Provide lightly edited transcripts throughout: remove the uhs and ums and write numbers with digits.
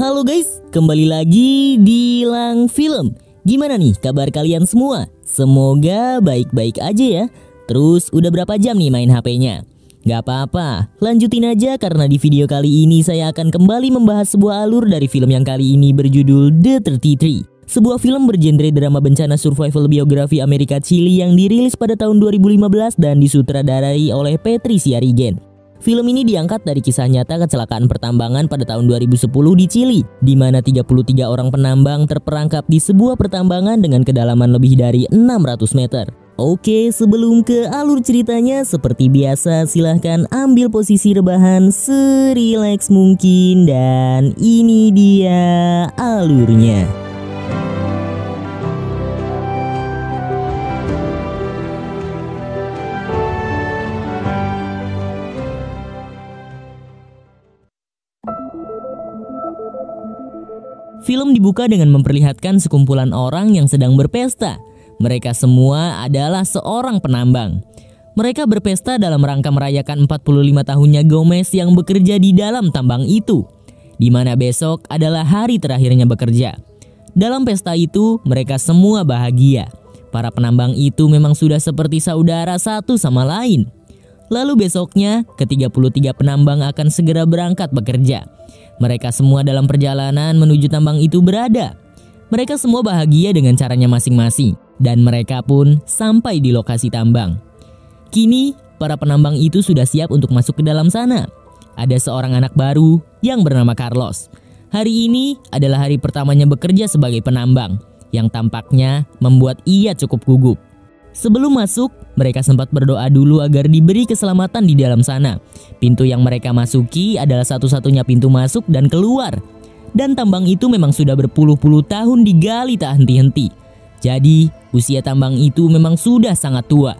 Halo guys, kembali lagi di Lang Film. Gimana nih kabar kalian semua? Semoga baik-baik aja ya. Terus udah berapa jam nih main HP-nya? Gak apa-apa, lanjutin aja karena di video kali ini saya akan kembali membahas sebuah alur dari film yang kali ini berjudul The 33. Sebuah film bergenre drama bencana survival biografi Amerika Chili yang dirilis pada tahun 2015 dan disutradarai oleh Patricia Rigen. Film ini diangkat dari kisah nyata kecelakaan pertambangan pada tahun 2010 di Chili, di mana 33 orang penambang terperangkap di sebuah pertambangan dengan kedalaman lebih dari 600 meter. Oke, sebelum ke alur ceritanya, seperti biasa silahkan ambil posisi rebahan serileks mungkin dan ini dia alurnya. Film dibuka dengan memperlihatkan sekumpulan orang yang sedang berpesta. Mereka semua adalah seorang penambang. Mereka berpesta dalam rangka merayakan 45 tahunnya Gomez yang bekerja di dalam tambang itu, di mana besok adalah hari terakhirnya bekerja. Dalam pesta itu, mereka semua bahagia. Para penambang itu memang sudah seperti saudara satu sama lain. Lalu besoknya, ke-33 penambang akan segera berangkat bekerja. Mereka semua dalam perjalanan menuju tambang itu berada. Mereka semua bahagia dengan caranya masing-masing, dan mereka pun sampai di lokasi tambang. Kini, para penambang itu sudah siap untuk masuk ke dalam sana. Ada seorang anak baru yang bernama Carlos. Hari ini adalah hari pertamanya bekerja sebagai penambang, yang tampaknya membuat ia cukup gugup. Sebelum masuk, mereka sempat berdoa dulu agar diberi keselamatan di dalam sana. Pintu yang mereka masuki adalah satu-satunya pintu masuk dan keluar. Dan tambang itu memang sudah berpuluh-puluh tahun digali tak henti-henti. Jadi, usia tambang itu memang sudah sangat tua.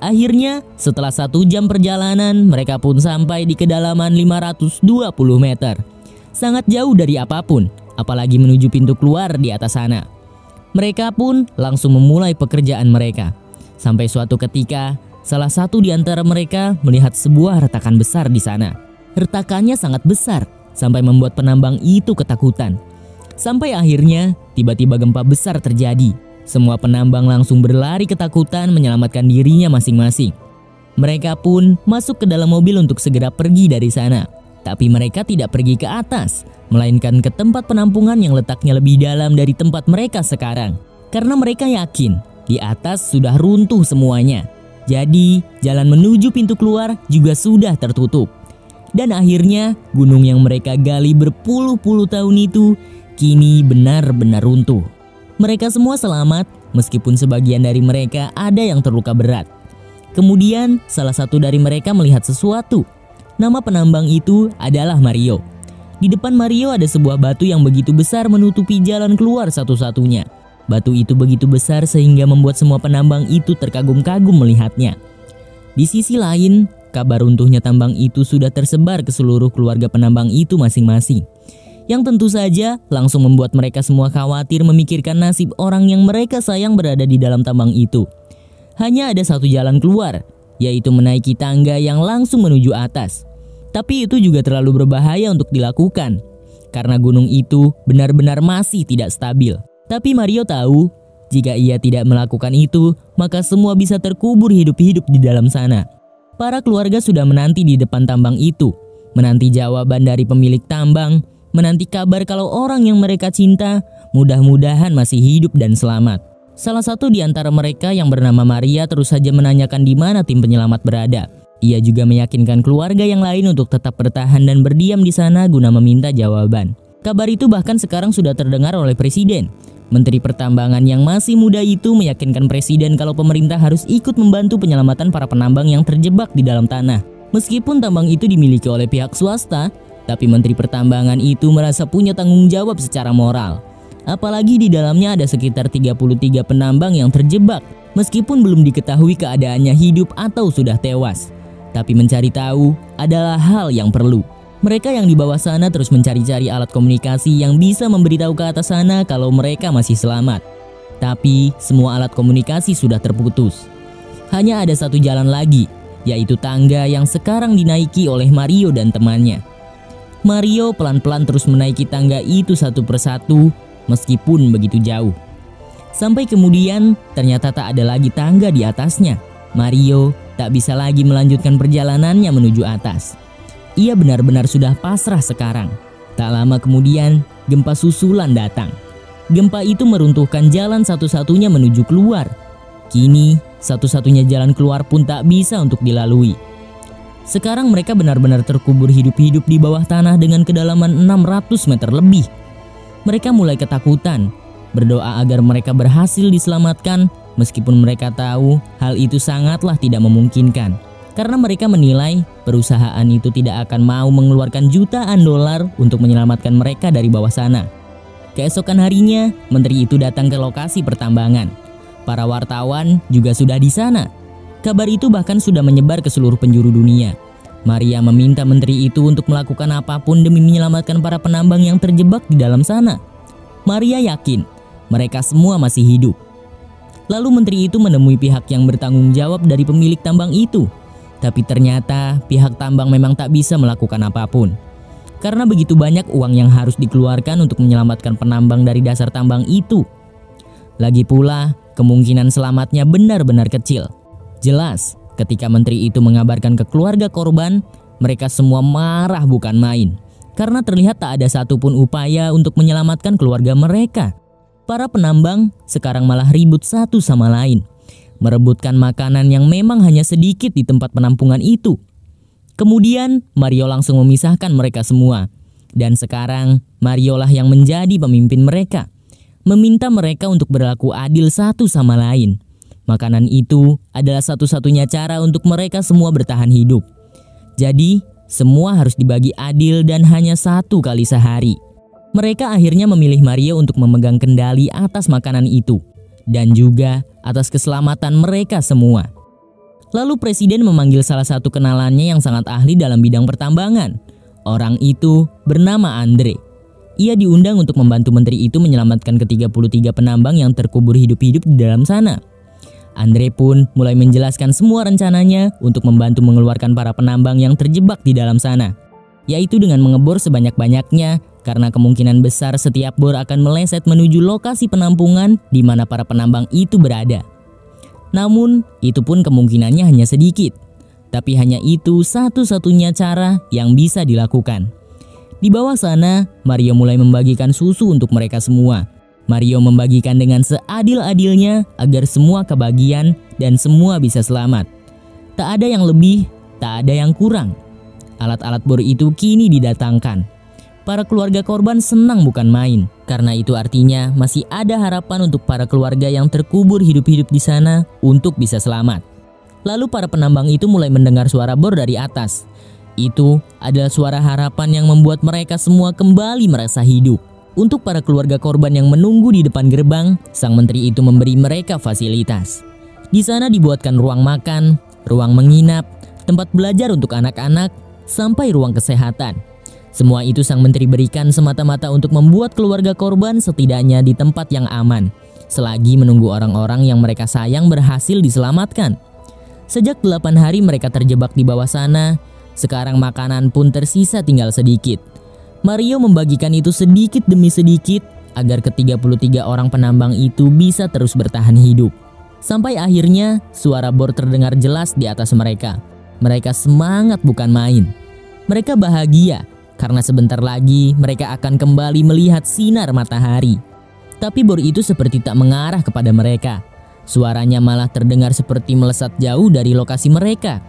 Akhirnya, setelah 1 jam perjalanan, mereka pun sampai di kedalaman 520 meter. Sangat jauh dari apapun, apalagi menuju pintu keluar di atas sana. Mereka pun langsung memulai pekerjaan mereka. Sampai suatu ketika, salah satu di antara mereka melihat sebuah retakan besar di sana. Retakannya sangat besar, sampai membuat penambang itu ketakutan. Sampai akhirnya, tiba-tiba gempa besar terjadi. Semua penambang langsung berlari ketakutan menyelamatkan dirinya masing-masing. Mereka pun masuk ke dalam mobil untuk segera pergi dari sana. Tapi mereka tidak pergi ke atas, melainkan ke tempat penampungan yang letaknya lebih dalam dari tempat mereka sekarang. Karena mereka yakin di atas sudah runtuh semuanya. Jadi jalan menuju pintu keluar juga sudah tertutup. Dan akhirnya gunung yang mereka gali berpuluh-puluh tahun itu kini benar-benar runtuh. Mereka semua selamat meskipun sebagian dari mereka ada yang terluka berat. Kemudian salah satu dari mereka melihat sesuatu. Nama penambang itu adalah Mario. Di depan Mario ada sebuah batu yang begitu besar menutupi jalan keluar satu-satunya. Batu itu begitu besar sehingga membuat semua penambang itu terkagum-kagum melihatnya. Di sisi lain, kabar runtuhnya tambang itu sudah tersebar ke seluruh keluarga penambang itu masing-masing. Yang tentu saja langsung membuat mereka semua khawatir memikirkan nasib orang yang mereka sayang berada di dalam tambang itu. Hanya ada satu jalan keluar, yaitu menaiki tangga yang langsung menuju atas. Tapi itu juga terlalu berbahaya untuk dilakukan, karena gunung itu benar-benar masih tidak stabil. Tapi Mario tahu, jika ia tidak melakukan itu, maka semua bisa terkubur hidup-hidup di dalam sana. Para keluarga sudah menanti di depan tambang itu, menanti jawaban dari pemilik tambang, menanti kabar kalau orang yang mereka cinta mudah-mudahan masih hidup dan selamat. Salah satu di antara mereka yang bernama Maria terus saja menanyakan di mana tim penyelamat berada. Ia juga meyakinkan keluarga yang lain untuk tetap bertahan dan berdiam di sana guna meminta jawaban. Kabar itu bahkan sekarang sudah terdengar oleh Presiden. Menteri Pertambangan yang masih muda itu meyakinkan Presiden kalau pemerintah harus ikut membantu penyelamatan para penambang yang terjebak di dalam tanah. Meskipun tambang itu dimiliki oleh pihak swasta, tapi Menteri Pertambangan itu merasa punya tanggung jawab secara moral. Apalagi di dalamnya ada sekitar 33 penambang yang terjebak, meskipun belum diketahui keadaannya hidup atau sudah tewas. Tapi mencari tahu adalah hal yang perlu. Mereka yang di bawah sana terus mencari-cari alat komunikasi yang bisa memberitahu ke atas sana kalau mereka masih selamat. Tapi semua alat komunikasi sudah terputus. Hanya ada satu jalan lagi, yaitu tangga yang sekarang dinaiki oleh Mario dan temannya. Mario pelan-pelan terus menaiki tangga itu satu persatu meskipun begitu jauh. Sampai kemudian ternyata tak ada lagi tangga di atasnya. Mario tak bisa lagi melanjutkan perjalanannya menuju atas. Ia benar-benar sudah pasrah sekarang. Tak lama kemudian gempa susulan datang. Gempa itu meruntuhkan jalan satu-satunya menuju keluar. Kini satu-satunya jalan keluar pun tak bisa untuk dilalui. Sekarang mereka benar-benar terkubur hidup-hidup di bawah tanah dengan kedalaman 600 meter lebih. Mereka mulai ketakutan, berdoa agar mereka berhasil diselamatkan meskipun mereka tahu hal itu sangatlah tidak memungkinkan. Karena mereka menilai perusahaan itu tidak akan mau mengeluarkan jutaan dolar untuk menyelamatkan mereka dari bawah sana. Keesokan harinya, menteri itu datang ke lokasi pertambangan. Para wartawan juga sudah di sana. Kabar itu bahkan sudah menyebar ke seluruh penjuru dunia. Maria meminta menteri itu untuk melakukan apapun demi menyelamatkan para penambang yang terjebak di dalam sana. Maria yakin mereka semua masih hidup. Lalu menteri itu menemui pihak yang bertanggung jawab dari pemilik tambang itu. Tapi ternyata pihak tambang memang tak bisa melakukan apapun. Karena begitu banyak uang yang harus dikeluarkan untuk menyelamatkan penambang dari dasar tambang itu. Lagi pula, kemungkinan selamatnya benar-benar kecil. Jelas, ketika menteri itu mengabarkan ke keluarga korban, mereka semua marah bukan main. Karena terlihat tak ada satupun upaya untuk menyelamatkan keluarga mereka. Para penambang sekarang malah ribut satu sama lain, merebutkan makanan yang memang hanya sedikit di tempat penampungan itu. Kemudian Mario langsung memisahkan mereka semua. Dan sekarang Mario lah yang menjadi pemimpin mereka, meminta mereka untuk berlaku adil satu sama lain. Makanan itu adalah satu-satunya cara untuk mereka semua bertahan hidup. Jadi, semua harus dibagi adil dan hanya satu kali sehari. Mereka akhirnya memilih Mario untuk memegang kendali atas makanan itu dan juga atas keselamatan mereka semua. Lalu presiden memanggil salah satu kenalannya yang sangat ahli dalam bidang pertambangan. Orang itu bernama Andre. Ia diundang untuk membantu menteri itu menyelamatkan ke-33 penambang yang terkubur hidup-hidup di dalam sana. Andre pun mulai menjelaskan semua rencananya untuk membantu mengeluarkan para penambang yang terjebak di dalam sana, yaitu dengan mengebor sebanyak-banyaknya karena kemungkinan besar setiap bor akan meleset menuju lokasi penampungan di mana para penambang itu berada. Namun, itu pun kemungkinannya hanya sedikit, tapi hanya itu satu-satunya cara yang bisa dilakukan. Di bawah sana, Mario mulai membagikan susu untuk mereka semua. Mario membagikan dengan seadil-adilnya agar semua kebagian dan semua bisa selamat. Tak ada yang lebih, tak ada yang kurang. Alat-alat bor itu kini didatangkan. Para keluarga korban senang bukan main, karena itu artinya masih ada harapan untuk para keluarga yang terkubur hidup-hidup di sana untuk bisa selamat. Lalu para penambang itu mulai mendengar suara bor dari atas. Itu adalah suara harapan yang membuat mereka semua kembali merasa hidup. Untuk para keluarga korban yang menunggu di depan gerbang, sang menteri itu memberi mereka fasilitas. Di sana dibuatkan ruang makan, ruang menginap, tempat belajar untuk anak-anak, sampai ruang kesehatan. Semua itu sang menteri berikan semata-mata untuk membuat keluarga korban setidaknya di tempat yang aman, selagi menunggu orang-orang yang mereka sayang berhasil diselamatkan. Sejak 8 hari mereka terjebak di bawah sana, sekarang makanan pun tersisa tinggal sedikit. Mario membagikan itu sedikit demi sedikit agar ke-33 orang penambang itu bisa terus bertahan hidup. Sampai akhirnya suara bor terdengar jelas di atas mereka. Mereka semangat bukan main. Mereka bahagia karena sebentar lagi mereka akan kembali melihat sinar matahari. Tapi bor itu seperti tak mengarah kepada mereka. Suaranya malah terdengar seperti melesat jauh dari lokasi mereka.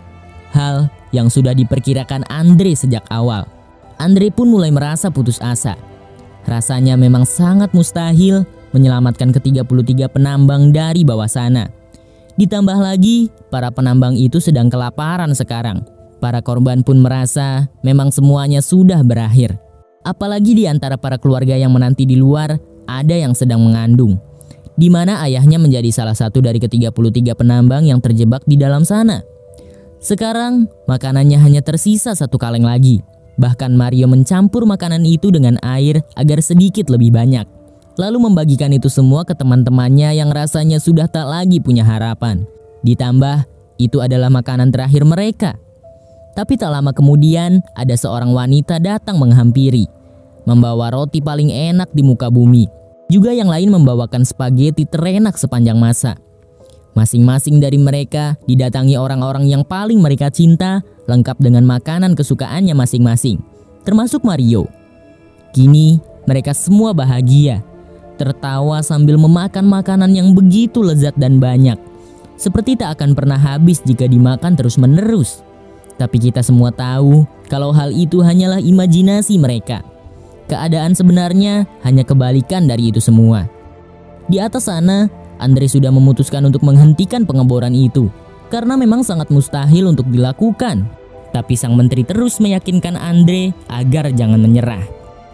Hal yang sudah diperkirakan Andre sejak awal. Andre pun mulai merasa putus asa. Rasanya memang sangat mustahil menyelamatkan ke-33 penambang dari bawah sana. Ditambah lagi, para penambang itu sedang kelaparan sekarang. Para korban pun merasa memang semuanya sudah berakhir. Apalagi di antara para keluarga yang menanti di luar, ada yang sedang mengandung, di mana ayahnya menjadi salah satu dari ke-33 penambang yang terjebak di dalam sana. Sekarang, makanannya hanya tersisa 1 kaleng lagi. Bahkan Mario mencampur makanan itu dengan air agar sedikit lebih banyak, lalu membagikan itu semua ke teman-temannya yang rasanya sudah tak lagi punya harapan. Ditambah, itu adalah makanan terakhir mereka. Tapi tak lama kemudian ada seorang wanita datang menghampiri, membawa roti paling enak di muka bumi. Juga yang lain membawakan spaghetti terenak sepanjang masa. Masing-masing dari mereka didatangi orang-orang yang paling mereka cinta, lengkap dengan makanan kesukaannya masing-masing, termasuk Mario. Kini mereka semua bahagia, tertawa sambil memakan makanan yang begitu lezat dan banyak, seperti tak akan pernah habis jika dimakan terus-menerus. Tapi kita semua tahu kalau hal itu hanyalah imajinasi mereka. Keadaan sebenarnya hanya kebalikan dari itu semua. Di atas sana, Andre sudah memutuskan untuk menghentikan pengeboran itu karena memang sangat mustahil untuk dilakukan. Tapi sang menteri terus meyakinkan Andre agar jangan menyerah.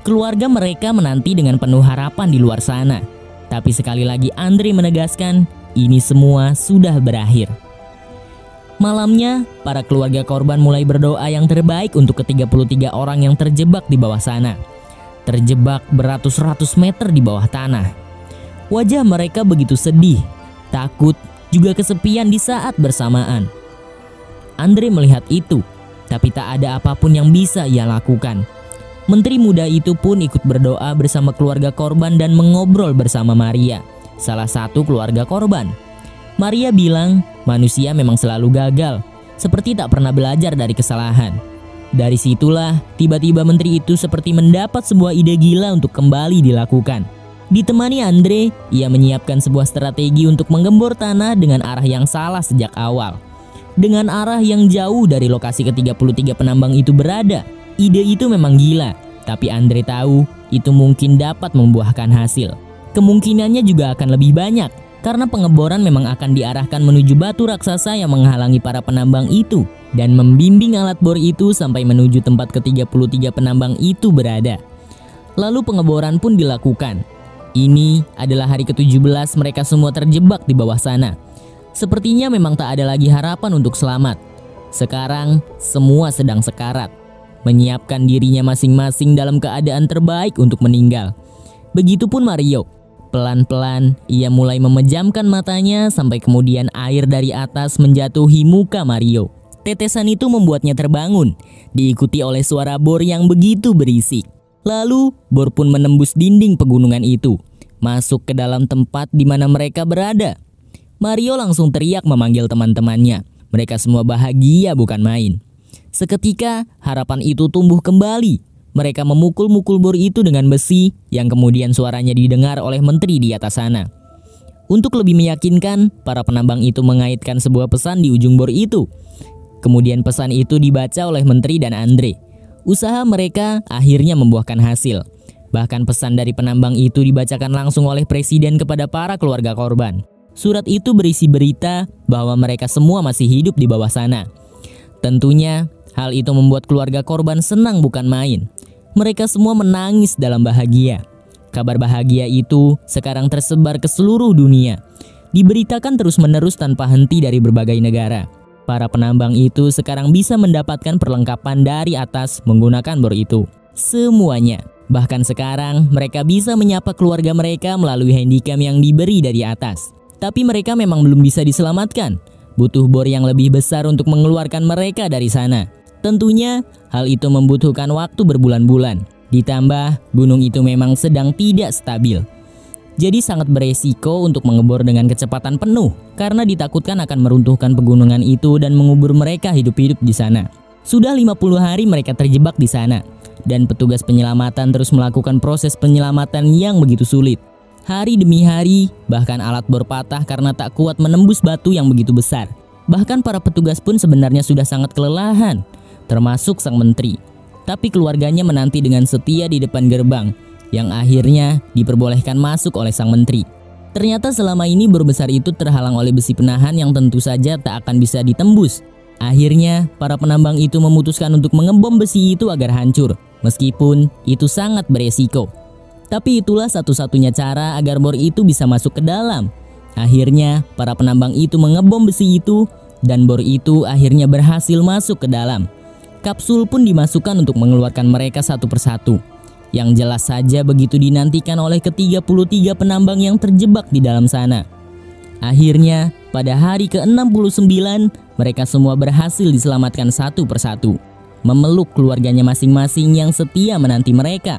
Keluarga mereka menanti dengan penuh harapan di luar sana. Tapi sekali lagi Andre menegaskan, ini semua sudah berakhir. Malamnya, para keluarga korban mulai berdoa yang terbaik untuk ke-33 orang yang terjebak di bawah sana. Terjebak beratus-ratus meter di bawah tanah. Wajah mereka begitu sedih, takut, juga kesepian di saat bersamaan. Andre melihat itu, tapi tak ada apapun yang bisa ia lakukan. Menteri muda itu pun ikut berdoa bersama keluarga korban dan mengobrol bersama Maria, salah satu keluarga korban. Maria bilang manusia memang selalu gagal, seperti tak pernah belajar dari kesalahan. Dari situlah tiba-tiba menteri itu seperti mendapat sebuah ide gila untuk kembali dilakukan. Ditemani Andre, ia menyiapkan sebuah strategi untuk menggembor tanah dengan arah yang salah sejak awal. Dengan arah yang jauh dari lokasi ke-33 penambang itu berada. Ide itu memang gila, tapi Andre tahu itu mungkin dapat membuahkan hasil. Kemungkinannya juga akan lebih banyak, karena pengeboran memang akan diarahkan menuju batu raksasa yang menghalangi para penambang itu, dan membimbing alat bor itu sampai menuju tempat ke-33 penambang itu berada. Lalu pengeboran pun dilakukan. Ini adalah hari ke-17 mereka semua terjebak di bawah sana. Sepertinya memang tak ada lagi harapan untuk selamat. Sekarang semua sedang sekarat, menyiapkan dirinya masing-masing dalam keadaan terbaik untuk meninggal. Begitupun Mario. Pelan-pelan ia mulai memejamkan matanya sampai kemudian air dari atas menjatuhi muka Mario. Tetesan itu membuatnya terbangun, diikuti oleh suara bor yang begitu berisik. Lalu bor pun menembus dinding pegunungan itu, masuk ke dalam tempat di mana mereka berada. Mario langsung teriak memanggil teman-temannya. Mereka semua bahagia bukan main. Seketika harapan itu tumbuh kembali. Mereka memukul-mukul bor itu dengan besi yang kemudian suaranya didengar oleh menteri di atas sana. Untuk lebih meyakinkan, para penambang itu mengaitkan sebuah pesan di ujung bor itu. Kemudian pesan itu dibaca oleh menteri dan Andre. Usaha mereka akhirnya membuahkan hasil. Bahkan pesan dari penambang itu dibacakan langsung oleh presiden kepada para keluarga korban. Surat itu berisi berita bahwa mereka semua masih hidup di bawah sana. Tentunya hal itu membuat keluarga korban senang bukan main. Mereka semua menangis dalam bahagia. Kabar bahagia itu sekarang tersebar ke seluruh dunia. Diberitakan terus-menerus tanpa henti dari berbagai negara. Para penambang itu sekarang bisa mendapatkan perlengkapan dari atas menggunakan bor itu. Semuanya. Bahkan sekarang mereka bisa menyapa keluarga mereka melalui handycam yang diberi dari atas. Tapi mereka memang belum bisa diselamatkan. Butuh bor yang lebih besar untuk mengeluarkan mereka dari sana. Tentunya hal itu membutuhkan waktu berbulan-bulan. Ditambah gunung itu memang sedang tidak stabil. Jadi sangat beresiko untuk mengebor dengan kecepatan penuh karena ditakutkan akan meruntuhkan pegunungan itu dan mengubur mereka hidup-hidup di sana. Sudah 50 hari mereka terjebak di sana dan petugas penyelamatan terus melakukan proses penyelamatan yang begitu sulit. Hari demi hari, bahkan alat bor patah karena tak kuat menembus batu yang begitu besar. Bahkan para petugas pun sebenarnya sudah sangat kelelahan, termasuk sang menteri. Tapi keluarganya menanti dengan setia di depan gerbang, yang akhirnya diperbolehkan masuk oleh sang menteri. Ternyata selama ini bor besar itu terhalang oleh besi penahan yang tentu saja tak akan bisa ditembus. Akhirnya, para penambang itu memutuskan untuk mengebom besi itu agar hancur, meskipun itu sangat beresiko. Tapi itulah satu-satunya cara agar bor itu bisa masuk ke dalam. Akhirnya, para penambang itu mengebom besi itu, dan bor itu akhirnya berhasil masuk ke dalam. Kapsul pun dimasukkan untuk mengeluarkan mereka satu persatu. Yang jelas saja begitu dinantikan oleh ke-33 penambang yang terjebak di dalam sana. Akhirnya, pada hari ke-69, mereka semua berhasil diselamatkan satu persatu, memeluk keluarganya masing-masing yang setia menanti mereka.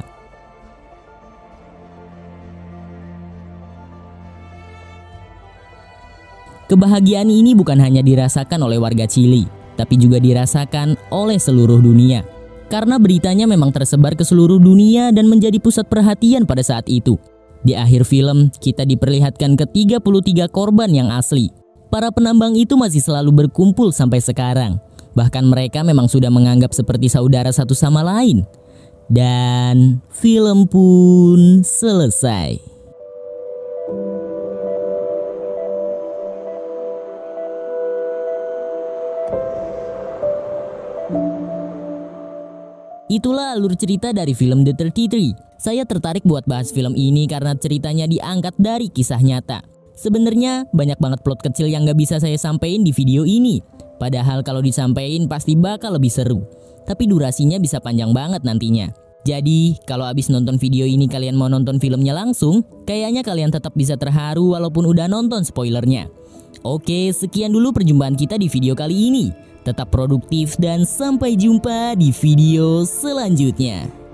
Kebahagiaan ini bukan hanya dirasakan oleh warga Chili, tapi juga dirasakan oleh seluruh dunia. Karena beritanya memang tersebar ke seluruh dunia dan menjadi pusat perhatian pada saat itu. Di akhir film, kita diperlihatkan ke-33 korban yang asli. Para penambang itu masih selalu berkumpul sampai sekarang. Bahkan mereka memang sudah menganggap seperti saudara satu sama lain. Dan film pun selesai. Itulah alur cerita dari film The 33. Saya tertarik buat bahas film ini karena ceritanya diangkat dari kisah nyata. Sebenarnya banyak banget plot kecil yang gak bisa saya sampaikan di video ini. Padahal kalau disampaikan pasti bakal lebih seru. Tapi durasinya bisa panjang banget nantinya. Jadi kalau abis nonton video ini kalian mau nonton filmnya langsung, kayaknya kalian tetap bisa terharu walaupun udah nonton spoilernya. Oke, sekian dulu perjumpaan kita di video kali ini. Tetap produktif dan sampai jumpa di video selanjutnya.